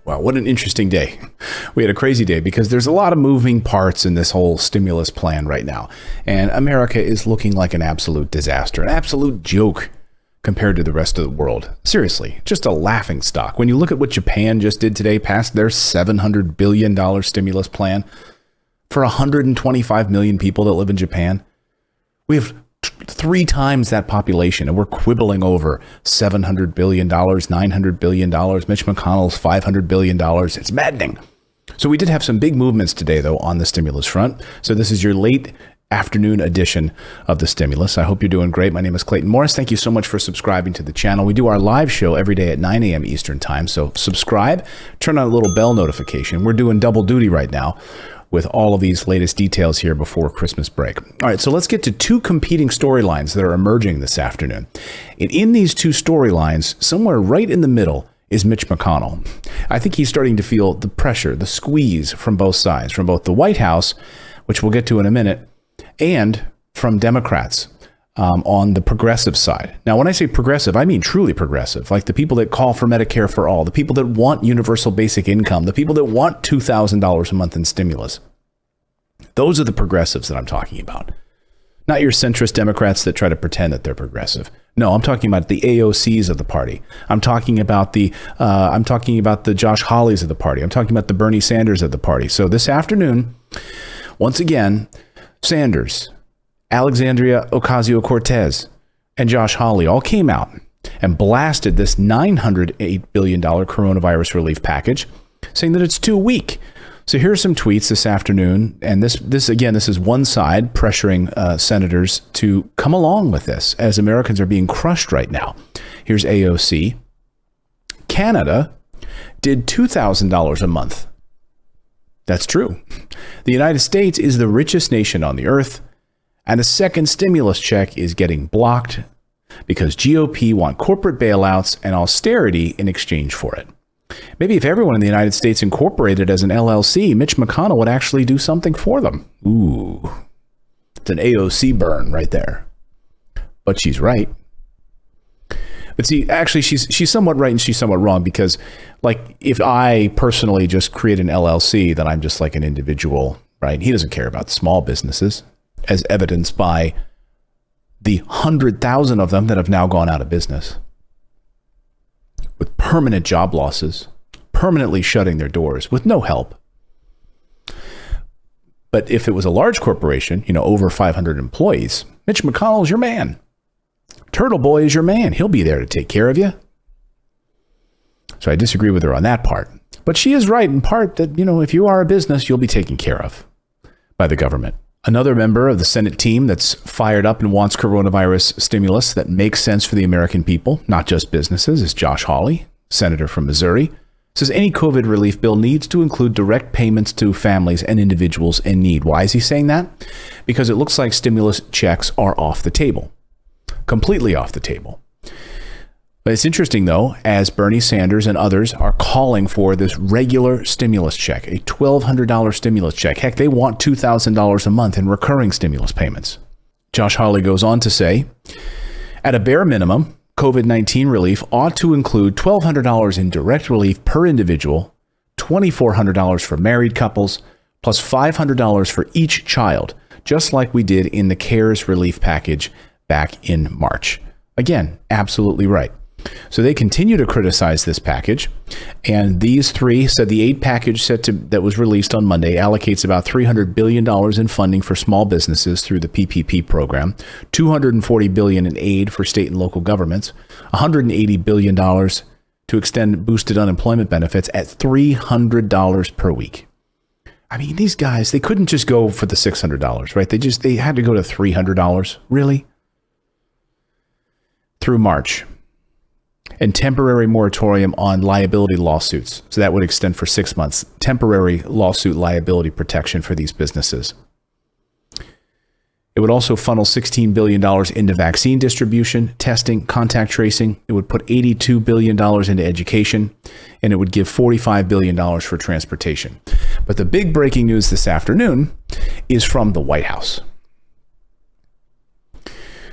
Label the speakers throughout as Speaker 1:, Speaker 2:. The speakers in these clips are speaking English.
Speaker 1: Wow, what an interesting day. We had a crazy day because there's a lot of moving parts in this whole stimulus plan right now. And America is looking like an absolute disaster, an absolute joke compared to the rest of the world. Seriously, just a laughing stock. When you look at what Japan just did today, passed their $700 billion stimulus plan for 125 million people that live in Japan. We have 3 times that population, and we're quibbling over $700 billion, $900 billion, Mitch McConnell's $500 billion. It's maddening. So we did have some big movements today, though, on the stimulus front. So this is your late afternoon edition of the stimulus. I hope you're doing great. My name is Clayton Morris. Thank you so much for subscribing to the channel. We do our live show every day at 9 a.m. Eastern time. So subscribe, turn on a little bell notification. We're doing double duty right now with all of these latest details here before Christmas break. All right, so let's get to 2 competing storylines that are emerging this afternoon. And in these 2 storylines, somewhere right in the middle is Mitch McConnell. I think he's starting to feel the pressure, the squeeze from both sides, from both the White House, which we'll get to in a minute, and from Democrats on the progressive side. Now, when I say progressive, I mean truly progressive, like the people that call for Medicare for all, the people that want universal basic income, the people that want $2,000 a month in stimulus. Those are the progressives that I'm talking about. Not your centrist Democrats that try to pretend that they're progressive. No, I'm talking about the AOCs of the party. I'm talking about the Josh Hawleys of the party. I'm talking about the Bernie Sanders of the party. So this afternoon, once again, Sanders, Alexandria Ocasio-Cortez, and Josh Hawley all came out and blasted this $908 billion coronavirus relief package, saying that it's too weak. So here are some tweets this afternoon, and this is one side pressuring senators to come along with this as Americans are being crushed right now. Here's AOC. Canada did $2,000 a month. That's true. The United States is the richest nation on the earth, and a second stimulus check is getting blocked because GOP want corporate bailouts and austerity in exchange for it. Maybe if everyone in the United States incorporated as an LLC, Mitch McConnell would actually do something for them. Ooh, it's an AOC burn right there. But she's right. But see, actually, she's somewhat right and she's somewhat wrong because, like, if I personally just create an LLC, then I'm just like an individual, right? He doesn't care about small businesses, as evidenced by the 100,000 of them that have now gone out of business with permanent job losses, permanently shutting their doors with no help. But if it was a large corporation, over 500 employees, Mitch McConnell is your man. Turtle Boy is your man. He'll be there to take care of you. So I disagree with her on that part. But she is right in part that, if you are a business, you'll be taken care of by the government. Another member of the Senate team that's fired up and wants coronavirus stimulus that makes sense for the American people, not just businesses, is Josh Hawley, senator from Missouri. Says any COVID relief bill needs to include direct payments to families and individuals in need. Why is he saying that? Because it looks like stimulus checks are off the table, completely off the table. But it's interesting, though, as Bernie Sanders and others are calling for this regular stimulus check, a $1,200 stimulus check. Heck, they want $2,000 a month in recurring stimulus payments. Josh Hawley goes on to say, at a bare minimum, COVID-19 relief ought to include $1,200 in direct relief per individual, $2,400 for married couples, plus $500 for each child, just like we did in the CARES relief package back in March. Again, absolutely right. So they continue to criticize this package, and these 3 said the aid package that was released on Monday allocates about $300 billion in funding for small businesses through the PPP program, $240 billion in aid for state and local governments, $180 billion to extend boosted unemployment benefits at $300 per week. I mean, these guys, they couldn't just go for the $600, right? They had to go to $300. Really? Through March. And temporary moratorium on liability lawsuits. So that would extend for 6 months. Temporary lawsuit liability protection for these businesses. It would also funnel $16 billion into vaccine distribution, testing, contact tracing. It would put $82 billion into education, and it would give $45 billion for transportation. But the big breaking news this afternoon is from the White House.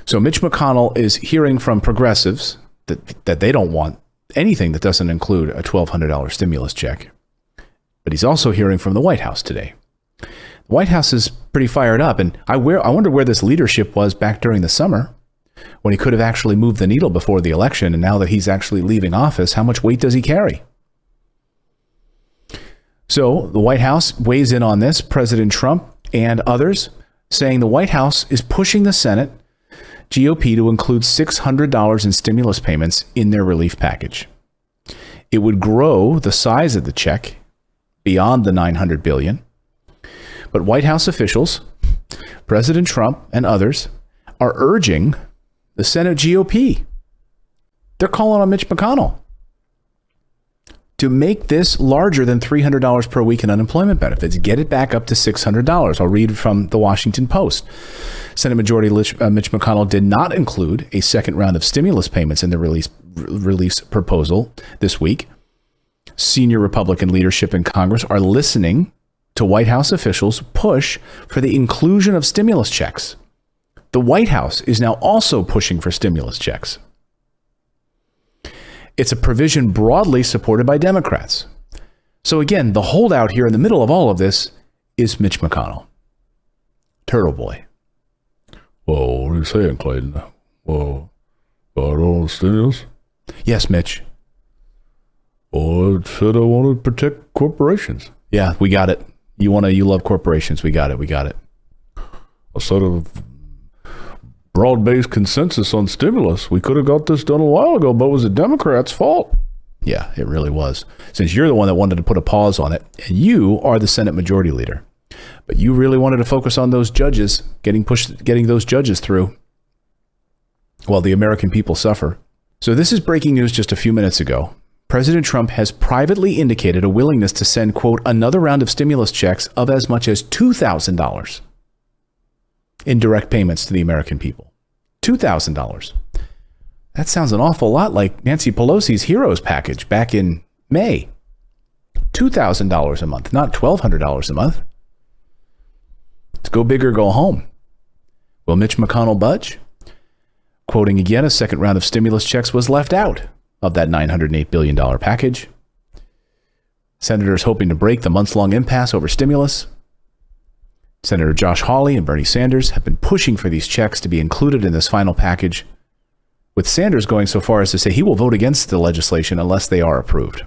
Speaker 1: So Mitch McConnell is hearing from progressives that they don't want anything that doesn't include a $1,200 stimulus check. But he's also hearing from the White House today. The White House is pretty fired up, and I wonder where this leadership was back during the summer when he could have actually moved the needle before the election, and now that he's actually leaving office, how much weight does he carry? So the White House weighs in on this, President Trump and others, saying the White House is pushing the Senate GOP to include $600 in stimulus payments in their relief package. It would grow the size of the check beyond the $900 billion. But White House officials, President Trump and others, are urging the Senate GOP. They're calling on Mitch McConnell to make this larger than $300 per week in unemployment benefits. Get it back up to $600. I'll read from the Washington Post. Senate Majority Mitch McConnell did not include a second round of stimulus payments in the release proposal this week. Senior Republican leadership in Congress are listening to White House officials push for the inclusion of stimulus checks. The White House is now also pushing for stimulus checks. It's a provision broadly supported by Democrats. So again, the holdout here in the middle of all of this is Mitch McConnell. Turtle Boy.
Speaker 2: Whoa, what are you saying, Clayton? Whoa, got all the stimulus?
Speaker 1: Yes, Mitch.
Speaker 2: Oh, I said I want to protect corporations.
Speaker 1: Yeah, we got it. You love corporations. We got it.
Speaker 2: I said a broad-based consensus on stimulus. We could have got this done a while ago, but it was the Democrats' fault.
Speaker 1: Yeah, it really was. Since you're the one that wanted to put a pause on it, and you are the Senate Majority Leader, but you really wanted to focus on those judges, getting those judges through while the American people suffer. So this is breaking news just a few minutes ago. President Trump has privately indicated a willingness to send, quote, another round of stimulus checks of as much as $2,000 in direct payments to the American people. $2,000. That sounds an awful lot like Nancy Pelosi's Heroes package back in May. $2,000 a month, not $1,200 a month. Let's go big or go home. Will Mitch McConnell budge? Quoting again, a second round of stimulus checks was left out of that $908 billion package. Senators hoping to break the months-long impasse over stimulus. Senator Josh Hawley and Bernie Sanders have been pushing for these checks to be included in this final package, with Sanders going so far as to say he will vote against the legislation unless they are approved.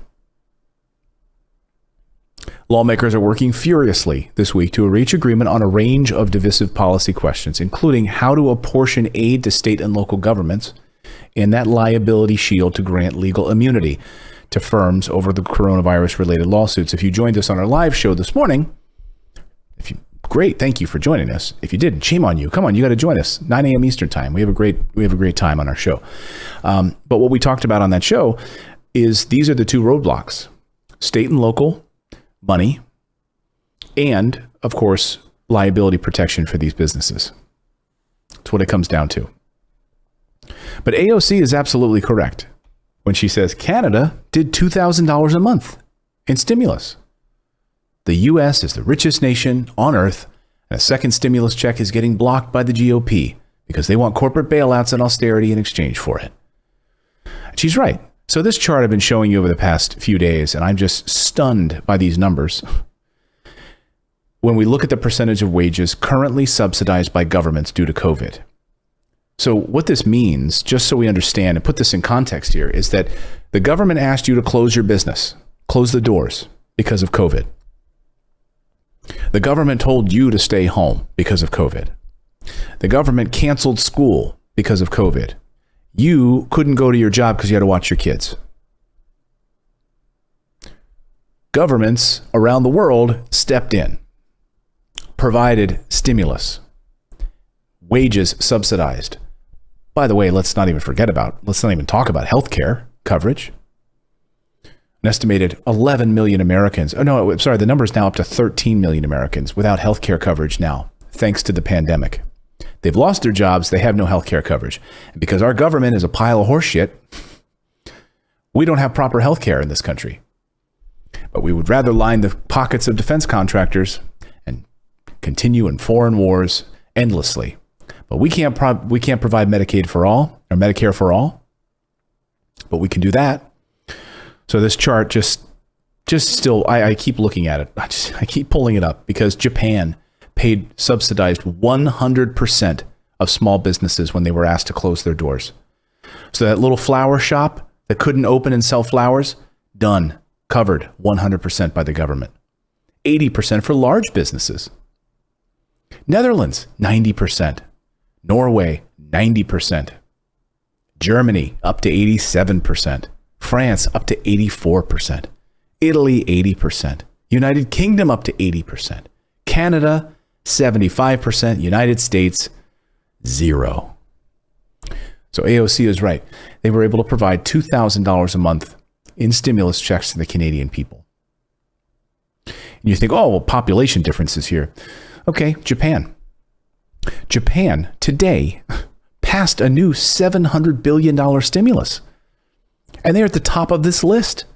Speaker 1: Lawmakers are working furiously this week to reach agreement on a range of divisive policy questions, including how to apportion aid to state and local governments and that liability shield to grant legal immunity to firms over the coronavirus-related lawsuits. If you joined us on our live show this morning, great, thank you for joining us. If you didn't, shame on you. Come on, you got to join us. 9 a.m. Eastern time. We have a great time on our show. But what we talked about on that show is these are the two roadblocks: state and local money, and of course, liability protection for these businesses. That's what it comes down to. But AOC is absolutely correct when she says Canada did $2,000 a month in stimulus. The U.S. is the richest nation on earth, and a second stimulus check is getting blocked by the GOP because they want corporate bailouts and austerity in exchange for it. And she's right. So this chart I've been showing you over the past few days, and I'm just stunned by these numbers. When we look at the percentage of wages currently subsidized by governments due to COVID. So what this means, just so we understand and put this in context here, is that the government asked you to close your business, close the doors because of COVID. The government told you to stay home because of COVID. The government canceled school because of COVID. You couldn't go to your job because you had to watch your kids. Governments around the world stepped in, provided stimulus, wages subsidized. By the way, let's not even talk about healthcare coverage. An estimated 11 million Americans. Oh, no, sorry. The number is now up to 13 million Americans without healthcare coverage now, thanks to the pandemic. They've lost their jobs. They have no healthcare coverage. And because our government is a pile of horse shit, we don't have proper healthcare in this country. But we would rather line the pockets of defense contractors and continue in foreign wars endlessly. But we can't provide Medicaid for all or Medicare for all. But we can do that. So this chart just still, I keep looking at it. I keep pulling it up because Japan subsidized 100% of small businesses when they were asked to close their doors. So that little flower shop that couldn't open and sell flowers, done, covered 100% by the government. 80% for large businesses. Netherlands, 90%. Norway, 90%. Germany, up to 87%. France, up to 84%. Italy, 80%. United Kingdom, up to 80%. Canada, 75%. United States, 0. So AOC is right. They were able to provide $2,000 a month in stimulus checks to the Canadian people. And you think, oh, well, population differences here. Okay, Japan. Japan today passed a new $700 billion stimulus. And they're at the top of this list.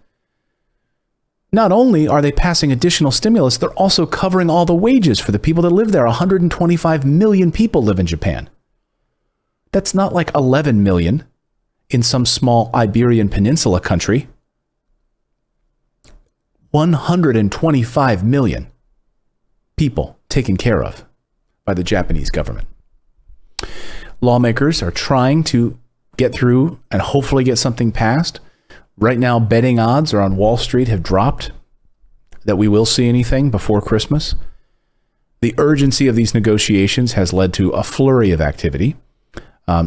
Speaker 1: Not only are they passing additional stimulus, they're also covering all the wages for the people that live there. 125 million people live in Japan. That's not like 11 million in some small Iberian Peninsula country. 125 million people taken care of by the Japanese government. Lawmakers are trying to get through and hopefully get something passed. Right now, betting odds are on Wall Street have dropped that we will see anything before Christmas. The urgency of these negotiations has led to a flurry of activity.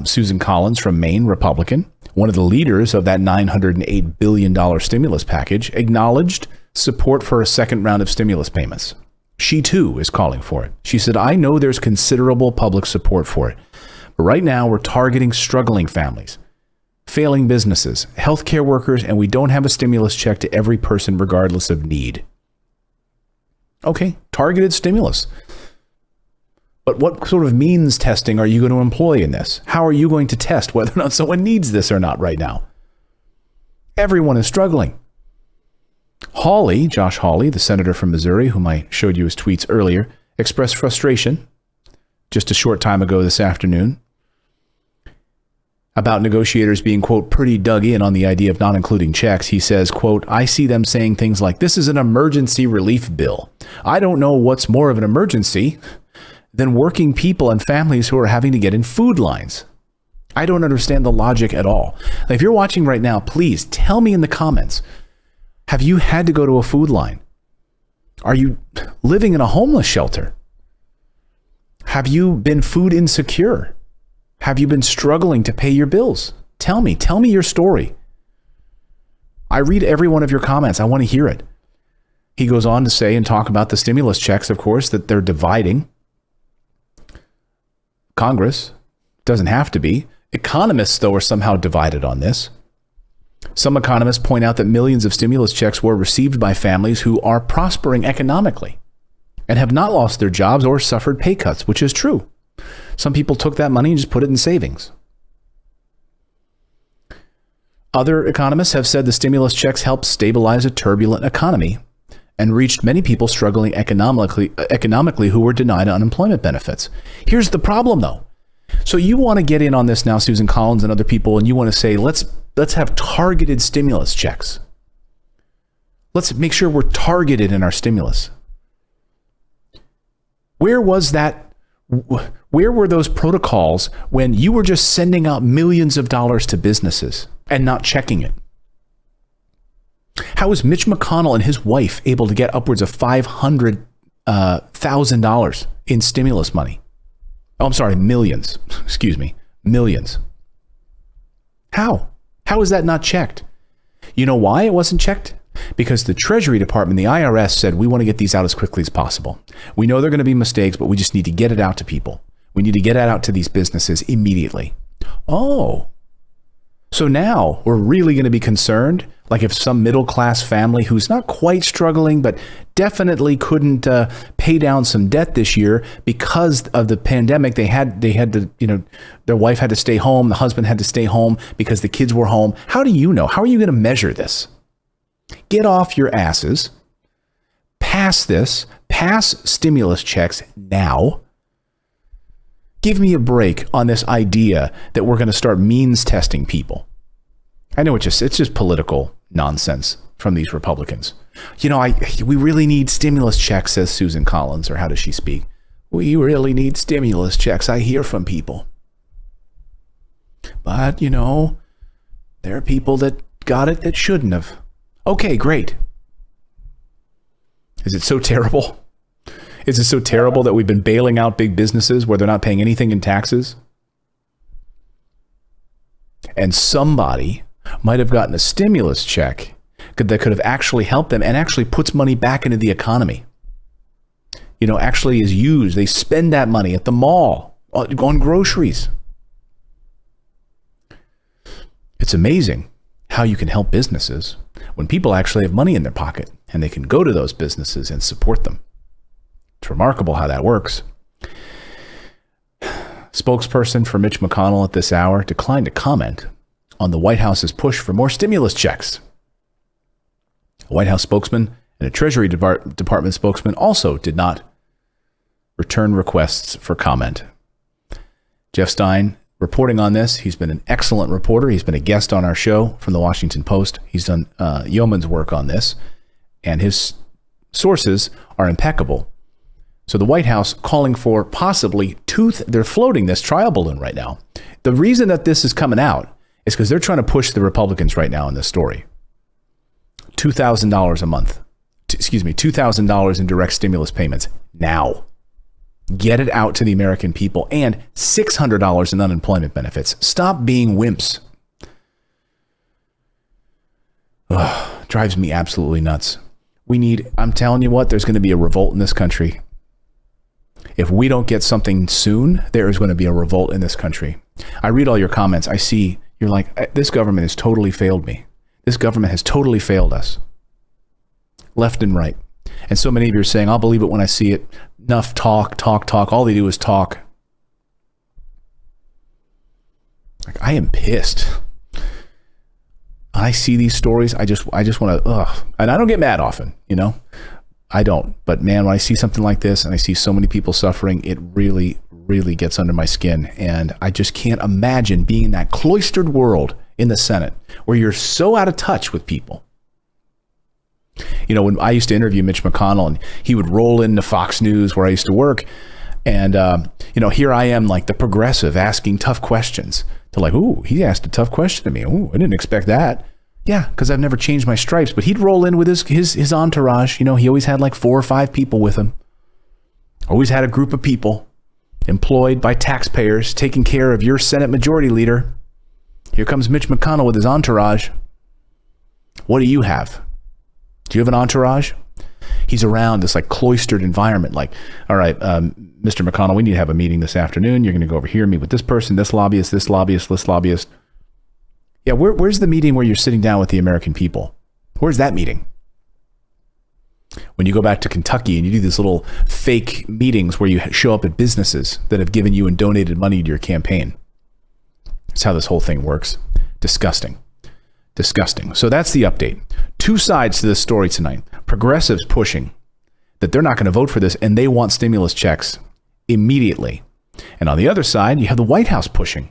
Speaker 1: Susan Collins from Maine, Republican, one of the leaders of that $908 billion stimulus package, acknowledged support for a second round of stimulus payments. She, too, is calling for it. She said, I know there's considerable public support for it, but right now we're targeting struggling families, failing businesses, healthcare workers, and we don't have a stimulus check to every person regardless of need. Okay, targeted stimulus. But what sort of means testing are you going to employ in this? How are you going to test whether or not someone needs this or not right now? Everyone is struggling. Hawley, Josh Hawley, the senator from Missouri, whom I showed you his tweets earlier, expressed frustration just a short time ago this afternoon about negotiators being, quote, pretty dug in on the idea of not including checks. He says, quote, I see them saying things like, this is an emergency relief bill. I don't know what's more of an emergency than working people and families who are having to get in food lines. I don't understand the logic at all. If you're watching right now, please tell me in the comments, have you had to go to a food line? Are you living in a homeless shelter? Have you been food insecure? Have you been struggling to pay your bills? Tell me your story. I read every one of your comments. I want to hear it. He goes on to say and talk about the stimulus checks, of course, that they're dividing. Congress doesn't have to be. Economists, though, are somehow divided on this. Some economists point out that millions of stimulus checks were received by families who are prospering economically and have not lost their jobs or suffered pay cuts, which is true. Some people took that money and just put it in savings. Other economists have said the stimulus checks helped stabilize a turbulent economy and reached many people struggling economically who were denied unemployment benefits. Here's the problem, though. So you want to get in on this now, Susan Collins and other people, and you want to say, let's have targeted stimulus checks. Let's make sure we're targeted in our stimulus. Where was that? Where were those protocols when you were just sending out millions of dollars to businesses and not checking it? How was Mitch McConnell and his wife able to get upwards of $500,000 in stimulus money? Oh, I'm sorry, millions. Excuse me, millions. How? How is that not checked? You know why it wasn't checked? Because the Treasury Department, the IRS, said, we want to get these out as quickly as possible. We know there are going to be mistakes, but we just need to get it out to people. We need to get it out to these businesses immediately. Oh, so now we're really going to be concerned, like if some middle-class family who's not quite struggling, but definitely couldn't pay down some debt this year because of the pandemic, they had to, their wife had to stay home, the husband had to stay home because the kids were home. How do you know? How are you going to measure this? Get off your asses. Pass this. Pass stimulus checks now. Give me a break on this idea that we're going to start means testing people. I know it's just political nonsense from these Republicans. We really need stimulus checks, says Susan Collins, or how does she speak? We really need stimulus checks. I hear from people. But, there are people that got it that shouldn't have. Okay, great. Is it so terrible? Is it so terrible that we've been bailing out big businesses where they're not paying anything in taxes? And somebody might have gotten a stimulus check that could have actually helped them and actually puts money back into the economy. Actually is used. They spend that money at the mall on groceries. It's amazing how you can help businesses when people actually have money in their pocket and they can go to those businesses and support them. It's remarkable how that works. Spokesperson for Mitch McConnell at this hour declined to comment on the White House's push for more stimulus checks. A White House spokesman and a Treasury Department spokesman also did not return requests for comment. Jeff Stein reporting on this. He's been an excellent reporter. He's been a guest on our show from the Washington Post. He's done yeoman's work on this, and his sources are impeccable. So the White House calling for possibly they're floating this trial balloon right now. The reason that this is coming out is because they're trying to push the Republicans right now in this story. $2,000 a month. $2,000 in direct stimulus payments now. Get it out to the American people, and $600 in unemployment benefits. Stop being wimps. Ugh, drives me absolutely nuts. I'm telling you what, there's going to be a revolt in this country. If we don't get something soon, there is going to be a revolt in this country. I read all your comments. I see you're like, this government has totally failed me. This government has totally failed us. Left and right. And so many of you are saying, I'll believe it when I see it. Enough talk. All they do is talk. Like, I am pissed. I see these stories. I just want to, and I don't get mad often, I don't. But man, when I see something like this and I see so many people suffering, it really, really gets under my skin. And I just can't imagine being in that cloistered world in the Senate where you're so out of touch with people. When I used to interview Mitch McConnell and he would roll into Fox News where I used to work. And, here I am like the progressive asking tough questions. They're like, ooh, he asked a tough question to me. Ooh, I didn't expect that. Yeah, because I've never changed my stripes. But he'd roll in with his entourage. He always had like 4 or 5 people with him. Always had a group of people employed by taxpayers taking care of your Senate Majority Leader. Here comes Mitch McConnell with his entourage. What do you have? Do you have an entourage? He's around this like cloistered environment. Like, all right, Mr. McConnell, we need to have a meeting this afternoon. You're going to go over here, meet with this person, this lobbyist, this lobbyist, this lobbyist. Yeah, where's the meeting where you're sitting down with the American people? Where's that meeting? When you go back to Kentucky and you do these little fake meetings where you show up at businesses that have given you and donated money to your campaign. That's how this whole thing works. Disgusting. So that's the update. 2 sides to this story tonight. Progressives pushing that they're not going to vote for this and they want stimulus checks immediately. And on the other side, you have the White House pushing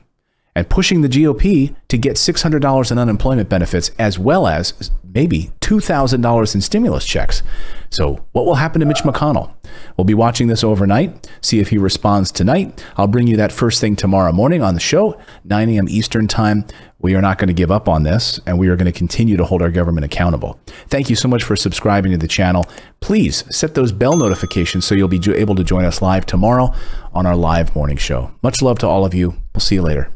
Speaker 1: the GOP to get $600 in unemployment benefits as well as maybe $2,000 in stimulus checks. So what will happen to Mitch McConnell? We'll be watching this overnight, see if he responds tonight. I'll bring you that first thing tomorrow morning on the show, 9 a.m. Eastern time. We are not going to give up on this, and we are going to continue to hold our government accountable. Thank you so much for subscribing to the channel. Please set those bell notifications so you'll be able to join us live tomorrow on our live morning show. Much love to all of you. We'll see you later.